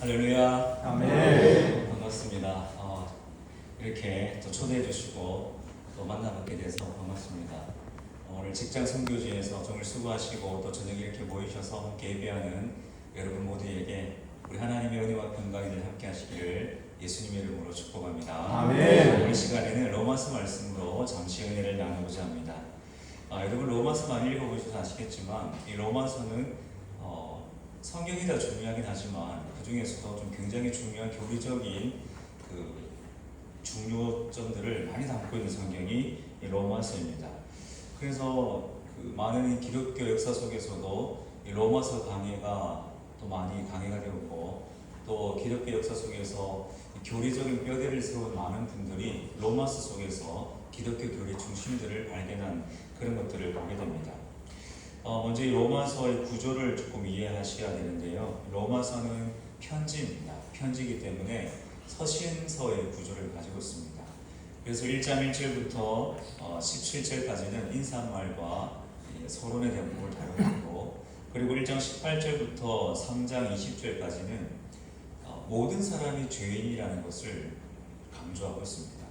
할렐루야. 아멘. 반갑습니다. 이렇게 또 초대해 주시고 또 만나뵙게 돼서 반갑습니다. 오늘 직장 선교지에서 정말 수고하시고 또 저녁에 이렇게 모이셔서 함께 예배하는 여러분 모두에게 우리 하나님의 은혜와 평강이 늘 함께 하시기를 예수님의 이름으로 축복합니다. 아멘. 오늘 시간에는 로마서 말씀으로 잠시 은혜를 나누고자 합니다. 여러분 로마서 많이 읽어보셔서 아시겠지만 이 로마서는 성경이 다 중요하긴 하지만 그 중에서도 좀 굉장히 중요한 교리적인 그 중요점들을 많이 담고 있는 성경이 이 로마서입니다. 그래서 그 많은 기독교 역사 속에서도 이 로마서 강해가 또 많이 강해가 되었고, 또 기독교 역사 속에서 교리적인 뼈대를 세운 많은 분들이 로마서 속에서 기독교 교리 중심들을 발견한 그런 것들을 보게 됩니다. 먼저 이 로마서의 구조를 조금 이해하셔야 되는데요. 로마서는 편지입니다. 편지이기 때문에 서신서의 구조를 가지고 있습니다. 그래서 1장 1절부터 17절까지는 인사말과 서론에 대한 부분을 다루고 있고, 그리고 1장 18절부터 3장 20절까지는 모든 사람이 죄인이라는 것을 강조하고 있습니다.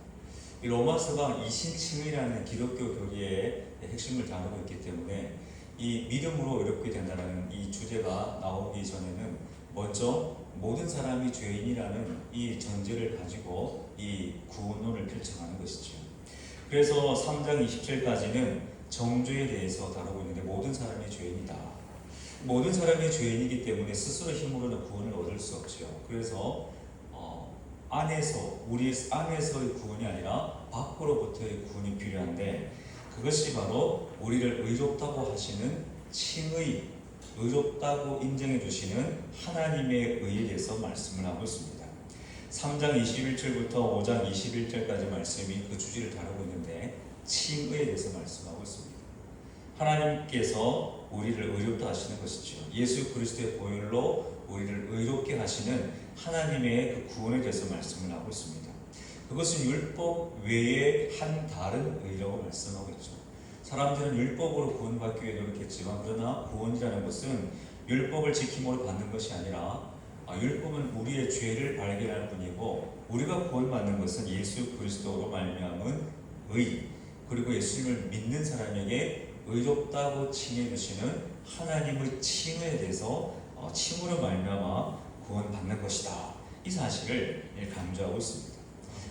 이 로마서가 이신칭의라는 기독교 교리의 핵심을 다루고 있기 때문에 이 믿음으로 의롭게 된다는 이 주제가 나오기 전에는 먼저 모든 사람이 죄인이라는 이 전제를 가지고 이 구원론을 펼쳐가는 것이죠. 그래서 3장 20절까지는 정죄에 대해서 다루고 있는데 모든 사람이 죄인이다. 모든 사람이 죄인이기 때문에 스스로 힘으로는 구원을 얻을 수 없죠. 그래서 우리 안에서의 구원이 아니라 밖으로부터의 구원이 필요한데, 그것이 바로 우리를 의롭다고 하시는 칭의, 의롭다고 인정해 주시는 하나님의 의에 대해서 말씀을 하고 있습니다. 3장 21절부터 5장 21절까지 말씀이 그 주제를 다루고 있는데 칭의에 대해서 말씀하고 있습니다. 하나님께서 우리를 의롭다 하시는 것이죠. 예수 그리스도의 보혈로 우리를 의롭게 하시는 하나님의 그 구원에 대해서 말씀을 하고 있습니다. 그것은 율법 외에 한 다른 의라고 말씀하고 있죠. 사람들은 율법으로 구원받기 위해 노력했지만, 그러나 구원이라는 것은 율법을 지킴으로 받는 것이 아니라 율법은 우리의 죄를 발견할 뿐이고, 우리가 구원받는 것은 예수 그리스도로 말미암은 의, 그리고 예수님을 믿는 사람에게 의롭다고 칭해 주시는 하나님의 칭의에 대해서 칭으로 말미암아 구원받는 것이다. 이 사실을 강조하고 있습니다.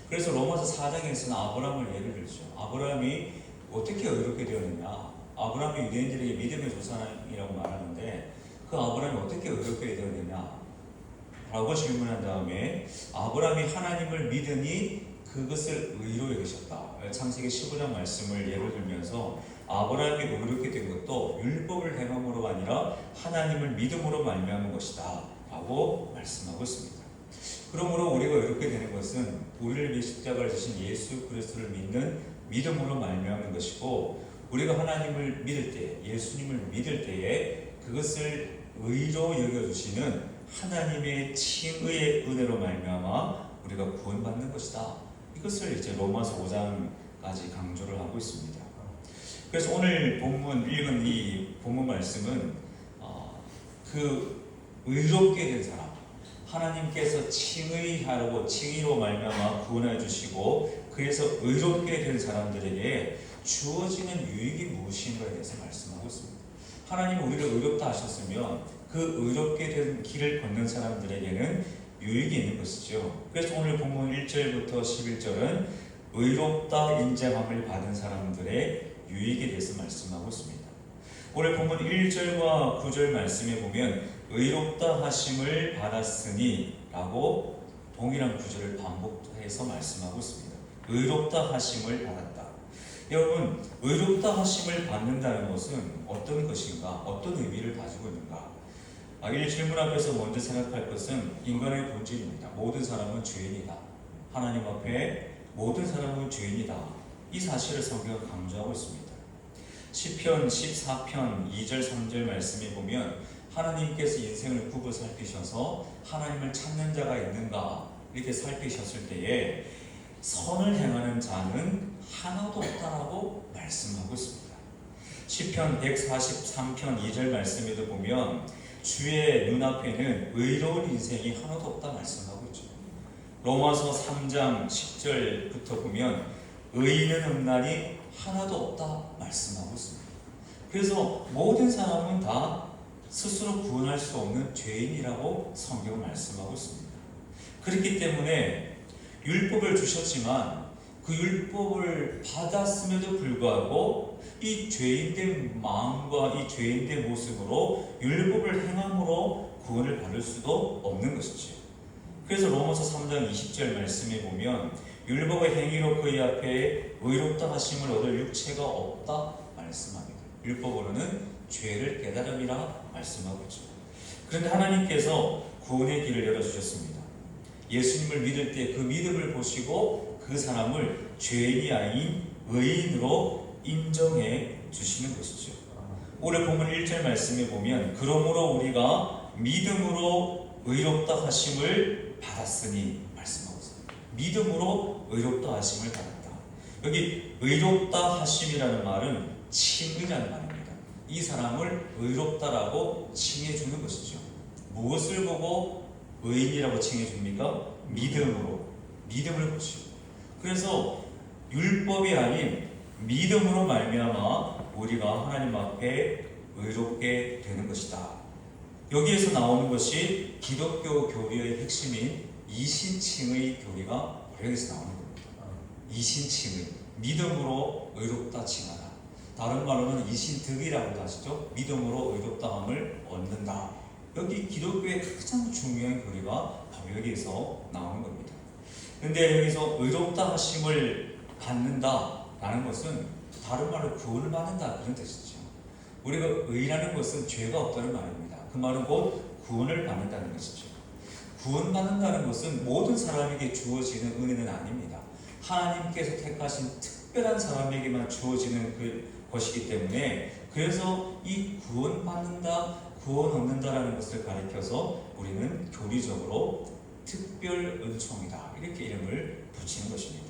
그래서 로마서 4장에서는 아브라함을 예를 들죠. 아브라함이 어떻게 의롭게 되었느냐? 아브라함이 유대인들에게 믿음의 조상이라고 말하는데 그 아브라함이 어떻게 의롭게 되었느냐? 라고 질문한 다음에 아브라함이 하나님을 믿으니 그것을 의로 여기셨다. 창세기 15장 말씀을 예를 들면서 아브라함이 의롭게 된 것도 율법을 행함으로가 아니라 하나님을 믿음으로 말미암은 것이다 라고 말씀하고 있습니다. 그러므로 우리가 의롭게 되는 것은 우리를 위해 십자가를 지신 예수 그리스도를 믿는 믿음으로 말미암는 것이고, 우리가 하나님을 믿을 때, 예수님을 믿을 때에 그것을 의로 여겨주시는 하나님의 칭의의 은혜로 말미암아 우리가 구원받는 것이다. 이것을 이제 로마서 5장까지 강조를 하고 있습니다. 그래서 오늘 읽은 이 본문 말씀은 그 의롭게 된 사람, 하나님께서 칭의로 말미암아 구원해 주시고 그래서 의롭게 된 사람들에게 주어지는 유익이 무엇인가에 대해서 말씀하고 있습니다. 하나님 우리를 의롭다 하셨으면 그 의롭게 된 길을 걷는 사람들에게는 유익이 있는 것이죠. 그래서 오늘 본문 1절부터 11절은 의롭다 인정함을 받은 사람들의 유익에 대해서 말씀하고 있습니다. 오늘 본문 1절과 9절 말씀에 보면 의롭다 하심을 받았으니 라고 동일한 구절을 반복해서 말씀하고 있습니다. 의롭다 하심을 받았다. 여러분, 의롭다 하심을 받는다는 것은 어떤 것인가? 어떤 의미를 가지고 있는가? 이 질문 앞에서 먼저 생각할 것은 인간의 본질입니다. 모든 사람은 죄인이다. 하나님 앞에 모든 사람은 죄인이다. 이 사실을 성경은 강조하고 있습니다. 시편 14편 2절 3절 말씀에 보면 하나님께서 인생을 굽어 살피셔서 하나님을 찾는 자가 있는가 이렇게 살피셨을 때에 선을 행하는 자는 하나도 없다라고 말씀하고 있습니다. 시편 143편 2절 말씀에도 보면 주의 눈앞에는 의로운 인생이 하나도 없다 말씀하고 있죠. 로마서 3장 10절부터 보면 의인은 없나니 하나도 없다 말씀하고 있습니다. 그래서 모든 사람은 다 스스로 구원할 수 없는 죄인이라고 성경은 말씀하고 있습니다. 그렇기 때문에 율법을 주셨지만 그 율법을 받았음에도 불구하고 이 죄인된 마음과 이 죄인된 모습으로 율법을 행함으로 구원을 받을 수도 없는 것이죠. 그래서 로마서 3장 20절 말씀에 보면 율법의 행위로 그의 앞에 의롭다 하심을 얻을 육체가 없다 말씀합니다. 율법으로는 죄를 깨달음이라 말씀하고 있죠. 그런데 하나님께서 구원의 길을 열어주셨습니다. 예수님을 믿을 때 그 믿음을 보시고 그 사람을 죄인이 아닌 의인으로 인정해 주시는 것이죠. 오늘 본문 1절 말씀에 보면 그러므로 우리가 믿음으로 의롭다 하심을 받았으니 말씀하고 있습니다. 믿음으로 의롭다 하심을 받았다. 여기 의롭다 하심이라는 말은 칭의라는 말입니다. 이 사람을 의롭다라고 칭해 주는 것이죠. 무엇을 보고 의인이라고 칭해 줍니까? 믿음을 보시고. 그래서 율법이 아닌 믿음으로 말미암아 우리가 하나님 앞에 의롭게 되는 것이다. 여기에서 나오는 것이 기독교 교리의 핵심인 이신칭의 교리가 여기서 나오는 겁니다. 이신칭의, 믿음으로 의롭다 칭하다. 다른 말로는 이신득이라고도 하시죠. 믿음으로 의롭다함을 얻는다. 여기 기독교의 가장 중요한 교리가 바로 여기에서 나오는 겁니다. 그런데 여기서 의롭다 하심을 받는다라는 것은 다른 말로 구원을 받는다 그런 뜻이죠. 우리가 의라는 것은 죄가 없다는 말입니다. 그 말은 곧 구원을 받는다는 것이죠. 구원받는다는 것은 모든 사람에게 주어지는 은혜는 아닙니다. 하나님께서 택하신 특별한 사람에게만 주어지는 것이기 때문에 그래서 이 구원받는다, 구원 얻는다라는 것을 가리켜서 우리는 교리적으로 특별 은총이다 이렇게 이름을 붙이는 것입니다.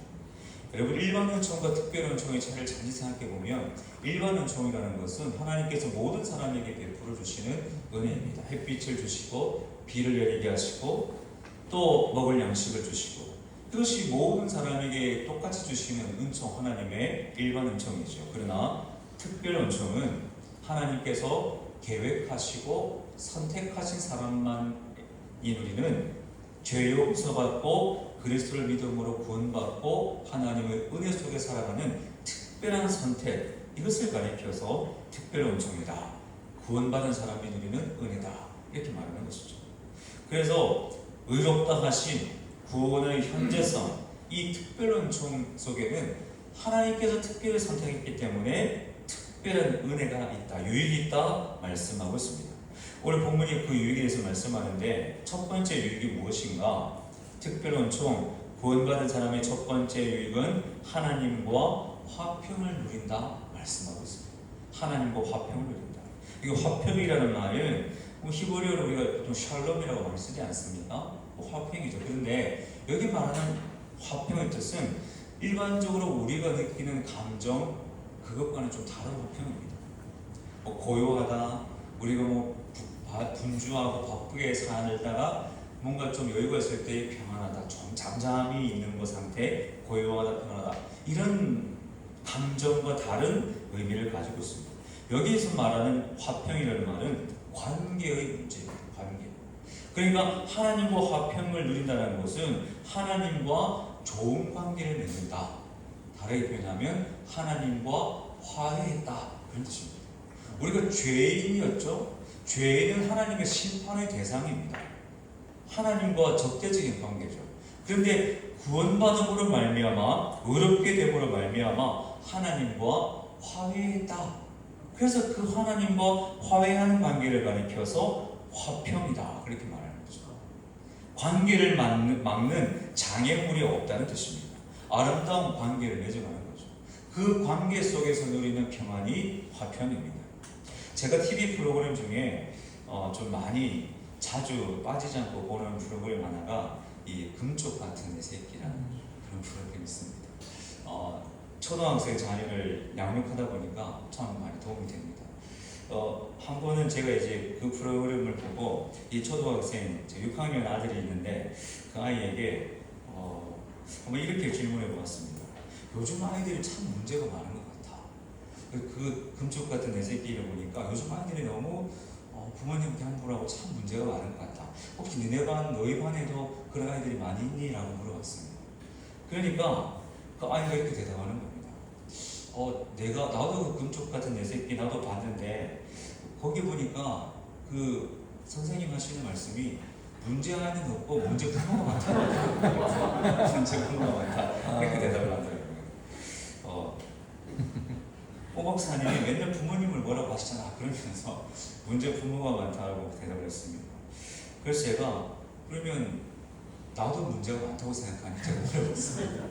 여러분 일반 은총과 특별 은총의 차이를 잘 생각해 보면 일반 은총이라는 것은 하나님께서 모든 사람에게 베풀어 주시는 은혜입니다. 햇빛을 주시고 비를 내리게 하시고 또 먹을 양식을 주시고 그것이 모든 사람에게 똑같이 주시는 은총 하나님의 일반 은총이죠. 그러나 특별 은총은 하나님께서 계획하시고 선택하신 사람만이 누리는 죄 용서받고 그리스도를 믿음으로 구원받고 하나님의 은혜 속에 살아가는 특별한 선택, 이것을 가리켜서 특별 은총이다. 구원받은 사람이 누리는 은혜다. 이렇게 말하는 것이죠. 그래서 의롭다 하신 구원의 현재성, 이 특별 은총 속에는 하나님께서 특별히 선택했기 때문에 특별한 은혜가 있다, 유익이 있다 말씀하고 있습니다. 오늘 본문이 그 유익에 대해서 말씀하는데 첫 번째 유익이 무엇인가? 특별 은총, 구원받은 사람의 첫 번째 유익은 하나님과 화평을 누린다 말씀하고 있습니다. 하나님과 화평을 누린다. 이 화평이라는 말은 히브리어로 우리가 보통 샬롬이라고 많이 쓰지 않습니까? 화평이죠. 그런데 여기 말하는 화평의 뜻은 일반적으로 우리가 느끼는 감정 그것과는 좀 다른 화평입니다. 고요하다, 우리가 분주하고 바쁘게 살다가 뭔가 좀 여유가 있을 때 평안하다, 좀 잠잠히 있는 것 상태, 고요하다, 평안하다, 이런 감정과 다른 의미를 가지고 있습니다. 여기에서 말하는 화평이라는 말은 관계의 문제입니다. 관계. 그러니까 하나님과 화평을 누린다는 것은 하나님과 좋은 관계를 맺는다. 다르게 표현하면 하나님과 화해했다 그런 뜻입니다. 우리가 죄인이었죠. 죄인은 하나님의 심판의 대상입니다. 하나님과 적대적인 관계죠. 그런데 구원받음으로 말미암아 의롭게 됨으로 말미암아 하나님과 화해했다. 그래서 그 하나님과 화해하는 관계를 가리켜서 화평이다 그렇게 말하는 거죠. 관계를 막는 장애물이 없다는 뜻입니다. 아름다운 관계를 맺어가는 거죠. 그 관계 속에서 누리는 평안이 화평입니다. 제가 TV 프로그램 중에 좀 많이 자주 빠지지 않고 보는 프로그램 하나가 이 금쪽 같은 내 새끼라는 그런 프로그램이 있습니다. 초등학생 자녀를 양육하다 보니까 참 많이 도움이 됩니다. 한 번은 제가 이제 그 프로그램을 보고 이 초등학생 6학년 아들이 있는데 그 아이에게 한번 이렇게 질문해 보았습니다. 요즘 아이들이 참 문제가 많은 것 같아. 그 금쪽 같은 내 새끼를 보니까 요즘 아이들이 너무 부모님께 함부로하고 참 문제가 많은 것 같아. 혹시 너희 반에도 그런 아이들이 많이 있니? 라고 물어봤습니다. 그러니까 그 아이가 이렇게 대답하는 겁니다. 나도 그 금쪽 같은 내 새끼 나도 봤는데 거기 보니까 그 선생님 하시는 말씀이 문제 하나는 없고 문제 부모가 많다. 문제 부모가 많다. 이렇게 대답을 하더라고요. 오 목사님이 맨날 부모님을 뭐라고 하시잖아. 그러면서 문제 부모가 많다고 대답을 했습니다. 그래서 제가 그러면 나도 문제가 많다고 생각하니 제가 물어봤습니다.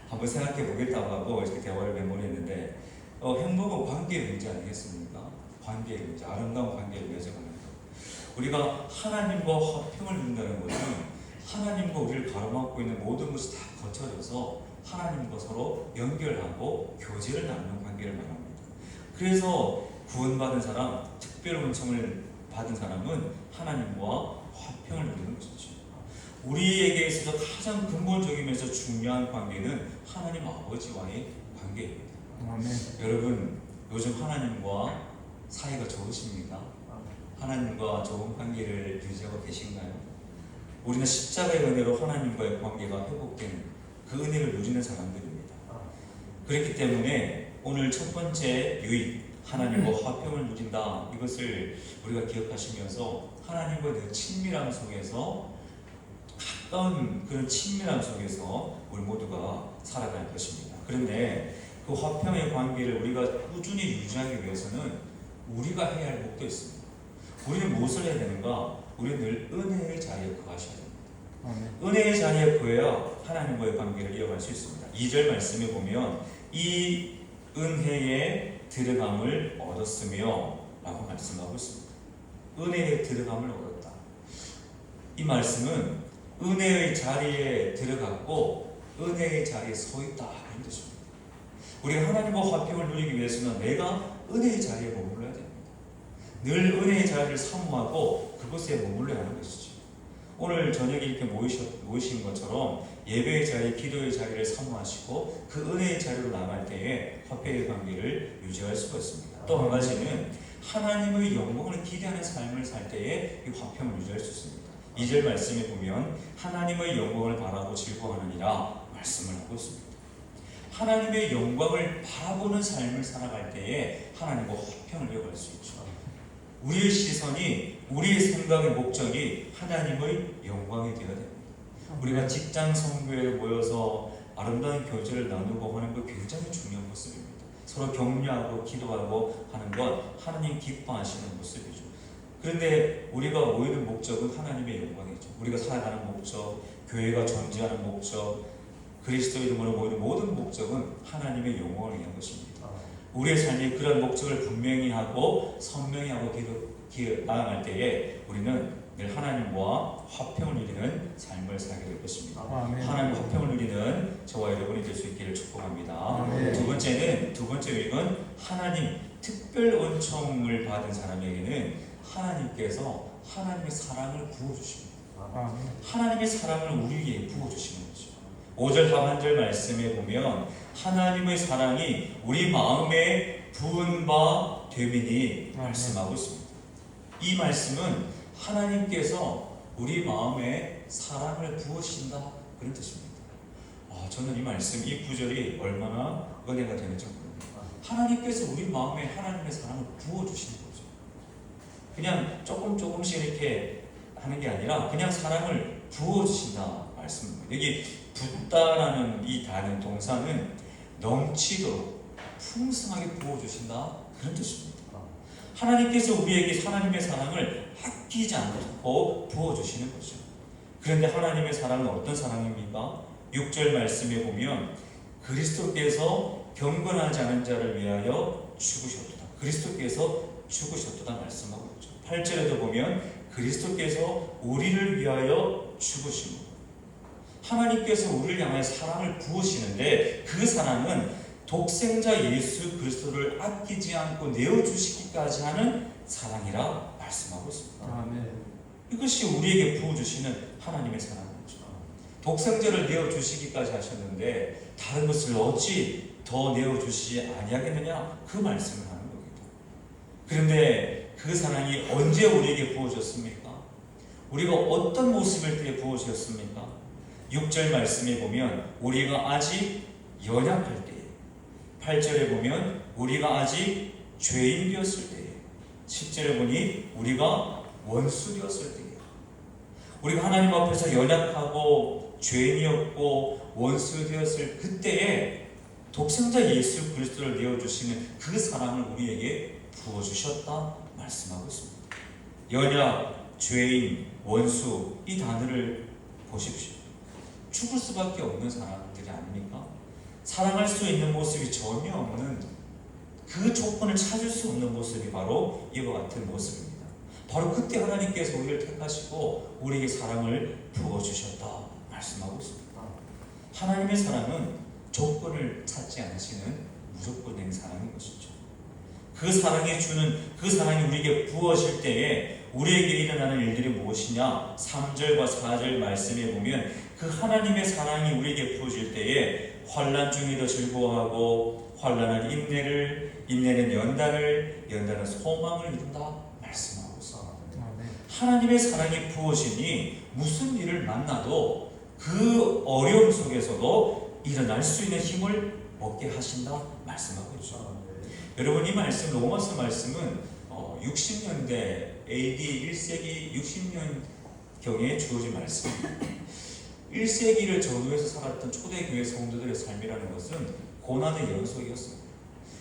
한번 생각해 보겠다고 하고 이렇게 대화를 메모했는데 행복은 관계의 문제 아니겠습니까? 관계의 문제, 아름다운 관계를 맺어가는 것. 우리가 하나님과 화평을 이룬다는 것은 하나님과 우리를 가로막고 있는 모든 것이 다 거쳐져서 하나님과 서로 연결하고 교제를 나누는 관계를 말합니다. 그래서 구원받은 사람, 특별 은총을 받은 사람은 하나님과 화평을 누리는 것이죠. 우리에게 있어서 가장 근본적이면서 중요한 관계는 하나님 아버지와의 관계입니다. 아멘. 여러분, 요즘 하나님과 사이가 좋으십니까? 하나님과 좋은 관계를 유지하고 계신가요? 우리는 십자가의 은혜로 하나님과의 관계가 회복된 그 은혜를 누리는 사람들입니다. 그렇기 때문에 오늘 첫 번째 유익, 하나님과 화평을 누린다. 이것을 우리가 기억하시면서 하나님과의 그 친밀함 속에서 가까운 그런 친밀함 속에서 우리 모두가 살아갈 것입니다. 그런데 그 화평의 관계를 우리가 꾸준히 유지하기 위해서는 우리가 해야 할 목도 있습니다. 우리는 무엇을 해야 되는가? 우리는 늘 은혜의 자리에 거하셔야 됩니다. 은혜의 자리에 거해야 하나님과의 관계를 이어갈 수 있습니다. 2절 말씀에 보면 이 은혜의 들어감을 얻었으며 라고 말씀하고 있습니다. 은혜의 들어감을 얻었다. 이 말씀은 은혜의 자리에 들어갔고 은혜의 자리에 서 있다 그런 뜻입니다. 우리가 하나님과 화평을 누리기 위해서는 내가 은혜의 자리에 머물러야 됩니다. 늘 은혜의 자리를 사모하고 그곳에 머물러야 하는 것이죠. 오늘 저녁에 이렇게 모이신 것처럼 예배의 자리, 기도의 자리를 사모하시고 그 은혜의 자리로 나갈 때에 화평의 관계를 유지할 수가 있습니다. 또 한 가지는 하나님의 영광을 기대하는 삶을 살 때에 이 화평을 유지할 수 있습니다. 2절 말씀에 보면 하나님의 영광을 바라고 즐거워하느니라 말씀을 하고 있습니다. 하나님의 영광을 바라보는 삶을 살아갈 때에 하나님과 화평을 이어갈 수 있죠. 우리의 시선이, 우리의 생각의 목적이 하나님의 영광이 되어야 됩니다. 우리가 직장 선교에 모여서 아름다운 교제를 나누고 하는 것 굉장히 중요한 모습입니다. 서로 격려하고 기도하고 하는 것 하나님 기뻐하시는 모습이죠. 그런데 우리가 모이는 목적은 하나님의 영광이죠. 우리가 살아가는 목적, 교회가 존재하는 목적, 그리스도 이름으로 모이는 모든 목적은 하나님의 영광을 위한 것입니다. 우리의 삶이 그런 목적을 분명히 하고 선명히 하고 나아갈 때에 우리는 늘 하나님과 화평을 누리는 삶을 살게 될 것입니다. 하나님과 화평을 누리는 저와 여러분이 될 수 있기를 축복합니다. 두 번째 유익은 하나님 특별 은총을 받은 사람에게는 하나님께서 하나님의 사랑을 부어주십니다. 하나님의 사랑을 우리에게 부어주시는 거죠. 5절 하반절 말씀에 보면 하나님의 사랑이 우리 마음에 부은 바 되미니 말씀하고 있습니다. 이 말씀은 하나님께서 우리 마음에 사랑을 부으신다 그런 뜻입니다. 저는 이 말씀, 이 구절이 얼마나 은혜가 되는지 모릅니다. 하나님께서 우리 마음에 하나님의 사랑을 부어주시는 거죠. 그냥 조금씩 이렇게 하는 게 아니라 그냥 사랑을 부어주신다 말씀입니다. 여기 붓다라는 이 단어 동사는 넘치도록 풍성하게 부어주신다 그런 뜻입니다. 하나님께서 우리에게 하나님의 사랑을 아끼지 않고 부어주시는 거죠. 그런데 하나님의 사랑은 어떤 사랑입니까? 6절 말씀에 보면 그리스도께서 경건하지 않은 자를 위하여 죽으셨도다. 그리스도께서 죽으셨도다 말씀하고 있죠. 8절에도 보면 그리스도께서 우리를 위하여 죽으신 것. 하나님께서 우리를 향해 사랑을 부으시는데 그 사랑은 독생자 예수 그리스도를 아끼지 않고 내어주시기까지 하는 사랑이라 말씀하고 있습니다. 아멘. 이것이 우리에게 부어주시는 하나님의 사랑이죠. 독생자를 내어주시기까지 하셨는데 다른 것을 어찌 더 내어주시지 아니하겠느냐, 그 말씀을 하는 겁니다. 그런데 그 사랑이 언제 우리에게 부어졌습니까? 우리가 어떤 모습일 때 부어졌습니까? 6절 말씀에 보면 우리가 아직 연약할 때에, 8절에 보면 우리가 아직 죄인 되었을 때에, 10절에 보니 우리가 원수 되었을 때에, 우리가 하나님 앞에서 연약하고 죄인이었고 원수 되었을 그때에 독생자 예수 그리스도를 내어주시는 그 사랑을 우리에게 부어주셨다 말씀하고 있습니다. 연약, 죄인, 원수, 이 단어를 보십시오. 죽을 수밖에 없는 사람들이 아닙니까? 사랑할 수 있는 모습이 전혀 없는, 그 조건을 찾을 수 없는 모습이 바로 이와 같은 모습입니다. 바로 그때 하나님께서 우리를 택하시고 우리에게 사랑을 부어주셨다 말씀하고 있습니다. 하나님의 사랑은 조건을 찾지 않으시는 무조건적인 사랑인 것이죠. 그 사랑이 주는, 그 사랑이 우리에게 부어질 때에 우리에게 일어나는 일들이 무엇이냐? 3절과 4절 말씀에 보면 그 하나님의 사랑이 우리에게 부어질 때에 환난 중에도 즐거워하고, 환난은 인내를, 인내는 연단을, 연단은 소망을 이룬다 말씀하고 있습니다. 하나님의 사랑이 부어지니 무슨 일을 만나도 그 어려움 속에서도 일어날 수 있는 힘을 얻게 하신다 말씀하고 있죠. 여러분, 이 말씀, 로마서 말씀은 60년대 AD 1세기 60년경에 주어진 말씀입니다. 1세기를 전후해서 살았던 초대교회 성도들의 삶이라는 것은 고난의 연속이었습니다.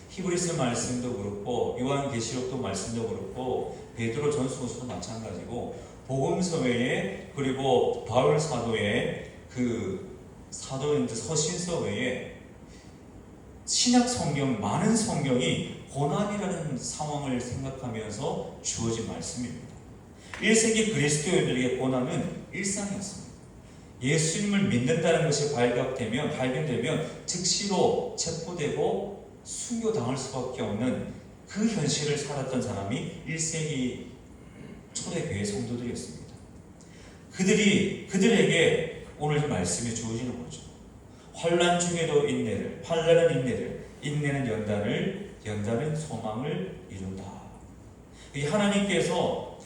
히브리서 말씀도 그렇고 요한계시록도 말씀도 그렇고 베드로 전서서도 마찬가지고 복음서 외에, 그리고 바울 사도의 그 사도행전 서신서 외에 신약 성경, 많은 성경이 고난이라는 상황을 생각하면서 주어진 말씀입니다. 1세기 그리스도인들에게 고난은 일상이었습니다. 예수님을 믿는다는 것이 발견되면 즉시로 체포되고 순교당할 수밖에 없는 그 현실을 살았던 사람이 1세기 초대교회 성도들이었습니다. 그들에게 오늘 말씀이 주어지는 거죠. 환난 중에도 인내를, 환난은 인내를, 인내는 연단을, 연단은 소망을 이룬다. 이 하나님께서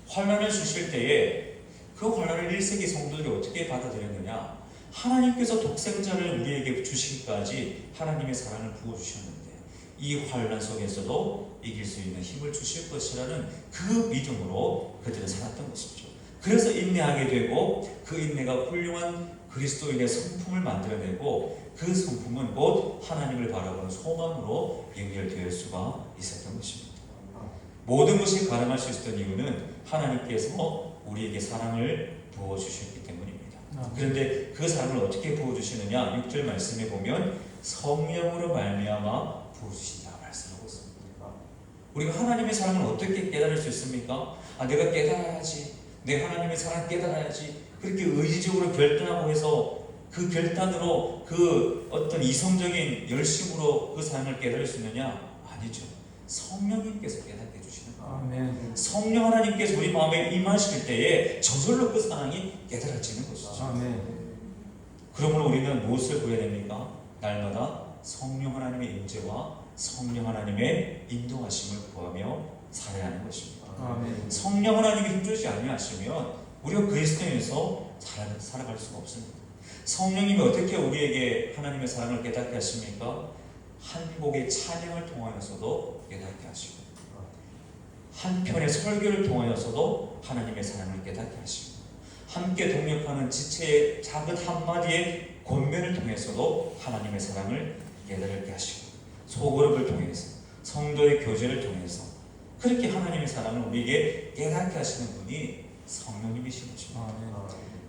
환난을 주실 때에 그 환난을 1세기 성도들이 어떻게 받아들였느냐? 하나님께서 독생자를 우리에게 주시기까지 하나님의 사랑을 부어주셨는데 이 환난 속에서도 이길 수 있는 힘을 주실 것이라는 그 믿음으로 그들은 살았던 것이죠. 그래서 인내하게 되고 그 인내가 훌륭한 그리스도인의 성품을 만들어내고 그 성품은 곧 하나님을 바라보는 소망으로 연결될 수가 있었던 것입니다. 모든 것이 가능할 수 있었던 이유는 하나님께서 우리에게 사랑을 부어주셨기 때문입니다. 그런데 그 사랑을 어떻게 부어주시느냐? 6절 말씀에 보면 성령으로 말미암아 부어주신다 말씀하고 있습니다. 우리가 하나님의 사랑을 어떻게 깨달을 수 있습니까? 내가 깨달아야지, 내 하나님의 사랑을 깨달아야지, 그렇게 의지적으로 결단하고 해서 그 결단으로 그 어떤 이성적인 열심으로 그 사랑을 깨달을 수 있느냐? 아니죠. 성령님께서 깨닫게 해주시는 거예요. 성령 하나님께서 우리 마음에 임하실 때에 저절로 그 사랑이 깨달아지는 것이죠. 아멘. 그러므로 우리는 무엇을 구해야 됩니까? 날마다 성령 하나님의 임재와 성령 하나님의 인도하심을 구하며 살아야 하는 것입니다. 아멘. 성령 하나님이 힘주지 아니하시면 우리가 그리스도인에서 살아갈 수가 없습니다. 성령님이 어떻게 우리에게 하나님의 사랑을 깨닫게 하십니까? 한 곡의 찬양을 통하여서도 깨닫게 하시고, 한 편의 설교를 통하여서도 하나님의 사랑을 깨닫게 하시고, 함께 동역하는 지체의 작은 한마디의 권면을 통해서도 하나님의 사랑을 깨닫게 하시고, 소그룹을 통해서, 성도의 교제를 통해서 그렇게 하나님의 사랑을 우리에게 깨닫게 하시는 분이 성령님이신 것입니다.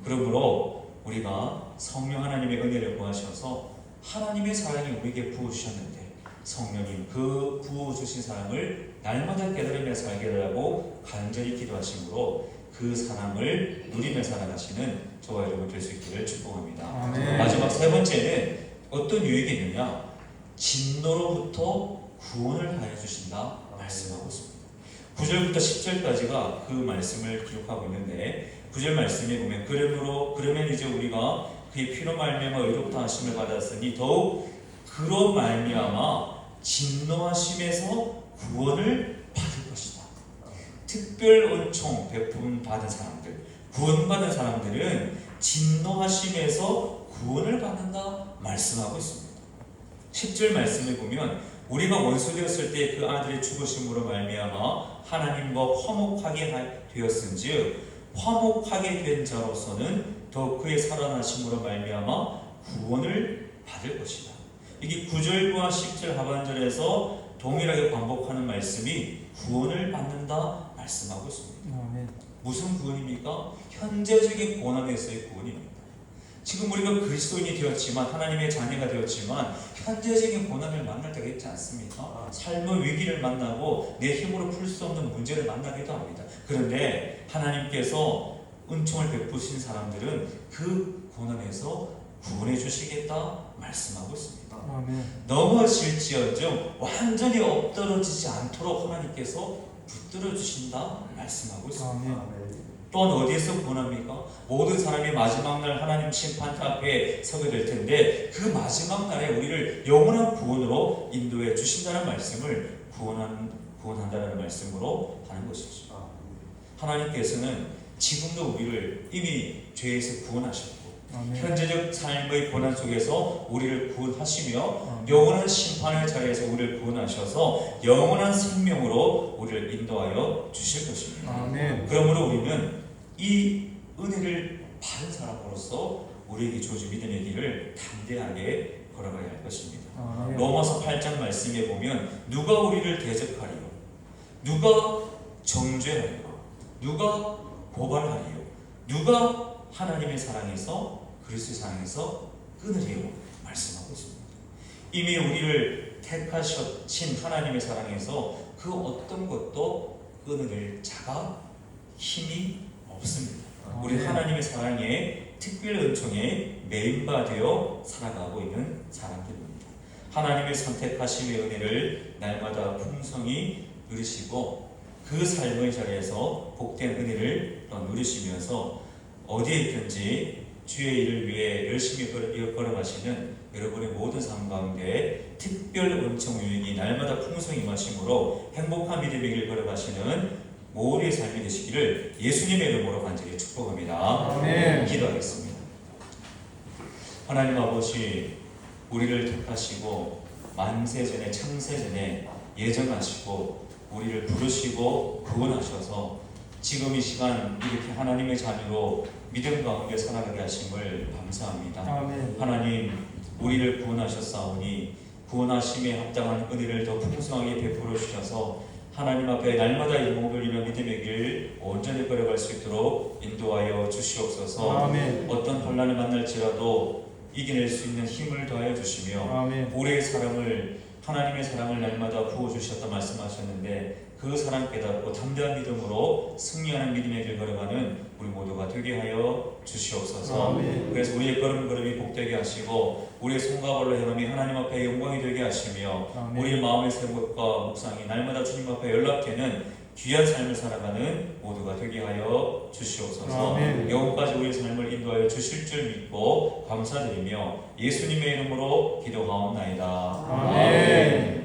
그러므로 우리가 성령 하나님의 은혜를 구하셔서 하나님의 사랑이 우리에게 부어주셨는데 성령님 그 부어주신 사랑을 날마다 깨달으며 살게 하라고 간절히 기도하심으로 그 사랑을 누리며 살아가시는 저와 여러분 될 수 있기를 축복합니다. 아멘. 마지막 세 번째는 어떤 유익이 있느냐? 진노로부터 구원을 하여 주신다 말씀하고 있습니다. 9절부터 10절까지가 그 말씀을 기록하고 있는데 9절 말씀에 보면 그러면 이제 우리가 그의 피로 말미암아 의롭다 하심을 받았으니 더욱 그로 말미암아 진노하심에서 구원을 받을 것이다. 특별 은총 베품 받은 사람들, 구원받은 사람들은 진노하심에서 구원을 받는다 말씀하고 있습니다. 10절 말씀을 보면 우리가 원수 되었을 때 그 아들의 죽으심으로 말미암아 하나님과 화목하게 되었은즉 화목하게 된 자로서는 더 그의 살아나심으로 말미암아 구원을 받을 것이다. 이게 9절과 10절 하반절에서 동일하게 반복하는 말씀이 구원을 받는다 말씀하고 있습니다. 무슨 구원입니까? 현재적인 고난에서의 구원입니다. 지금 우리가 그리스도인이 되었지만 하나님의 자녀가 되었지만 현재적인 고난을 만날 때가 있지 않습니까? 삶의 위기를 만나고 내 힘으로 풀 수 없는 문제를 만나기도 합니다. 그런데 하나님께서 은총을 베푸신 사람들은 그 고난에서 구원해 주시겠다 말씀하고 있습니다. 넘어질지언정 완전히 엎드러지지 않도록 하나님께서 붙들어 주신다 말씀하고 있습니다. 또한 어디에서 구원합니까? 모든 사람이 마지막 날 하나님 심판대 앞에 서게 될 텐데 그 마지막 날에 우리를 영원한 구원으로 인도해 주신다는 말씀을 구원한다는 말씀으로 하는 것이죠. 하나님께서는 지금도 우리를 이미 죄에서 구원하셨고 현재적 삶의 고난 속에서 우리를 구원하시며 영원한 심판의 자리에서 우리를 구원하셔서 영원한 생명으로 우리를 인도하여 주실 것입니다. 그러므로 우리는 이 은혜를 받은 사람으로서 우리에게 주어진 믿음의 길을 담대하게 걸어가야 할 것입니다. 로마서 8장 말씀에 보면 누가 우리를 대적하리요? 누가 정죄하리요? 누가 고발하리요? 누가 하나님의 사랑에서 그리스도의 사랑에서 끊으리요? 말씀하고 있습니다. 이미 우리를 택하신 하나님의 사랑에서 그 어떤 것도 끊을 자가 힘이 없습니다. 우리 하나님의 사랑에 특별 은총에 메인바되어 살아가고 있는 사람들입니다. 하나님의 선택하심의 은혜를 날마다 풍성히 누리시고 그 삶의 자리에서 복된 은혜를 누리시면서 어디에 있든지 주의 일을 위해 열심히 걸어가시는 여러분의 모든 삶 가운데 특별 은총 유익이 날마다 풍성히 임하심으로 행복한 믿음의 길을 걸어가시는 모두의 삶이 되시기를 예수님의 이름으로 간절히 축복합니다. 기도하겠습니다. 하나님 아버지, 우리를 택하시고 만세전에 창세전에 예정하시고 우리를 부르시고 구원하셔서 지금 이 시간 이렇게 하나님의 자녀로 믿음 가운데 살아가게 하심을 감사합니다. 하나님, 우리를 구원하셨사오니 구원하심에 합당한 은혜를 더 풍성하게 베풀어 주셔서 하나님 앞에 날마다 영광 돌리며 믿음의 길 온전히 걸어갈 수 있도록 인도하여 주시옵소서. 어떤 혼란을 만날지라도 이겨낼 수 있는 힘을 더하여 주시며 우리의 사랑을 하나님의 사랑을 날마다 부어주셨다 말씀하셨는데 그 사랑 깨닫고 담대한 믿음으로 승리하는 믿음의 길 걸어가는 우리 모두가 되게 하여 주시옵소서. 그래서 우리의 걸음걸음이 복되게 하시고 우리의 손과 발로 행함이 하나님 앞에 영광이 되게 하시며 우리의 마음의 생각과 묵상이 날마다 주님 앞에 연락되는 귀한 삶을 살아가는 모두가 되게 하여 주시옵소서. 영혼까지 우리의 삶을 인도하여 주실 줄 믿고 감사드리며 예수님의 이름으로 기도하옵나이다. 아멘.